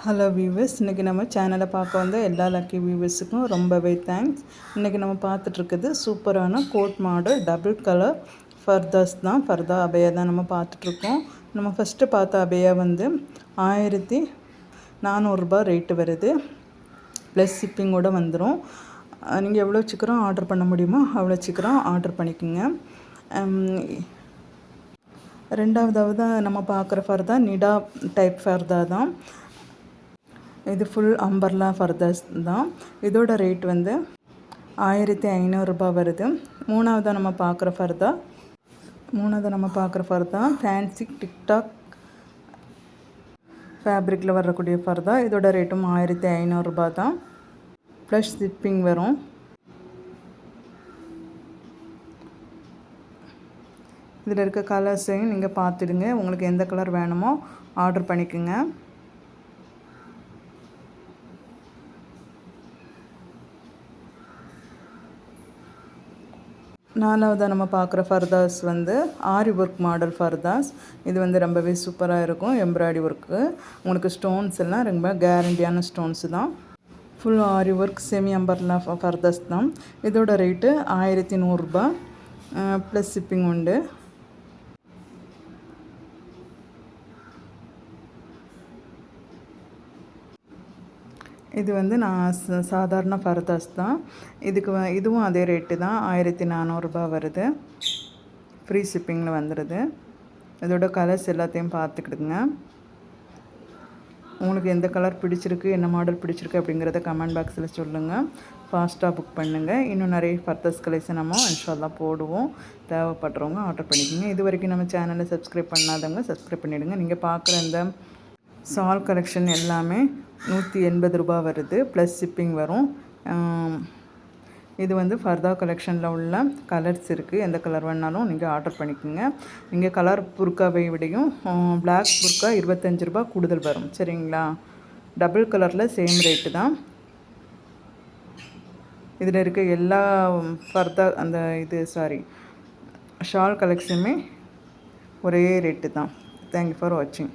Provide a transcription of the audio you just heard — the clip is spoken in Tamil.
ஹலோ வியூவர்ஸ், இன்றைக்கி நம்ம சேனலை பார்க்க வந்த எல்லா லக்கி வியூவர்ஸுக்கும் ரொம்பவே தேங்க்ஸ். இன்றைக்கி நம்ம பார்த்துட்ருக்குது சூப்பரான கோட் மாடல் டபுள் கலர் ஃபர்தாஸ் தான். ஃபர்தா அபையா தான் நம்ம பார்த்துட்ருக்கோம். நம்ம ஃபஸ்ட்டு பார்த்த அபையா வந்து 1400 ரேட்டு வருது. ப்ளஸ் ஷிப்பிங்கோடு வந்துடும். நீங்கள் எவ்வளோ சீக்கிரம் ஆர்டர் பண்ண முடியுமோ அவ்வளோ சீக்கிரம் ஆர்டர் பண்ணிக்கோங்க. ரெண்டாவதாவது நம்ம பார்க்குற ஃபர்தா நிடா டைப் ஃபர்தா தான். இது ஃபுல் அம்பர்லா ஃபர்தாஸ் தான். இதோட ரேட் வந்து 1500 வருது. மூணாவதாக நம்ம பார்க்குற ஃபர்தா ஃபேன்சி டிக்டாக் ஃபேப்ரிக்கில் வரக்கூடிய ஃபர்தா. இதோட ரேட்டும் 1500 தான். ப்ளஸ் ஷிப்பிங் வரும். இதில் இருக்க கலர்ஸையும் நீங்கள் பார்த்துடுங்க. உங்களுக்கு எந்த கலர் வேணுமோ ஆர்டர் பண்ணிக்கோங்க. நாலாவதாக நம்ம பார்க்குற ஃபர்தாஸ் வந்து ஆரி ஒர்க் மாடல் ஃபர்தாஸ். இது வந்து ரொம்பவே சூப்பராக இருக்கும். எம்ப்ராய்டரி ஒர்க்கு, உங்களுக்கு ஸ்டோன்ஸ் எல்லாம் ரொம்ப கேரண்டியான ஸ்டோன்ஸு தான். ஃபுல் ஆரி ஒர்க் செமி அம்பர்லா ஃபர்தாஸ் தான். இதோட ரேட்டு 1100 ப்ளஸ் ஷிப்பிங் உண்டு. இது வந்து நான் சாதாரண ஃபர்தாஸ் தான். இதுவும் அதே ரேட்டு தான், 1400 வருது. ஃப்ரீ ஷிப்பிங்கில் வந்துடுது. இதோட கலர்ஸ் எல்லாத்தையும் பார்த்துக்கிடுங்க. உங்களுக்கு எந்த கலர் பிடிச்சிருக்கு, என்ன மாடல் பிடிச்சிருக்கு அப்படிங்கிறத கமெண்ட் பாக்ஸில் சொல்லுங்கள். ஃபாஸ்ட்டாக புக் பண்ணுங்கள். இன்னும் நிறைய ஃபர்தாஸ் கலெக்ஷன் நம்ம இன்ஷால்லா போடுவோம். தேவைப்படுறவங்க ஆர்டர் பண்ணிக்கோங்க. இது வரைக்கும் நம்ம சேனலை சப்ஸ்கிரைப் பண்ணாதவங்க சப்ஸ்கிரைப் பண்ணிவிடுங்க. நீங்கள் பார்க்குற இந்த சால் கலெக்ஷன் எல்லாமே 180 வருது. ப்ளஸ் ஷிப்பிங் வரும். இது வந்து ஃபர்தா கலெக்ஷனில் உள்ள கலர்ஸ் இருக்குது. எந்த கலர் வேணாலும் நீங்கள் ஆர்டர் பண்ணிக்கோங்க. நீங்கள் கலர் புர்காவை விடையும் பிளாக் புர்கா 25 கூடுதல் வரும். சரிங்களா? டபுள் கலரில் சேம் ரேட்டு தான். இதில் இருக்க எல்லா ஃபர்தா ஷால் கலெக்ஷனுமே ஒரே ரேட்டு தான். தேங்க்யூ ஃபார் வாட்சிங்.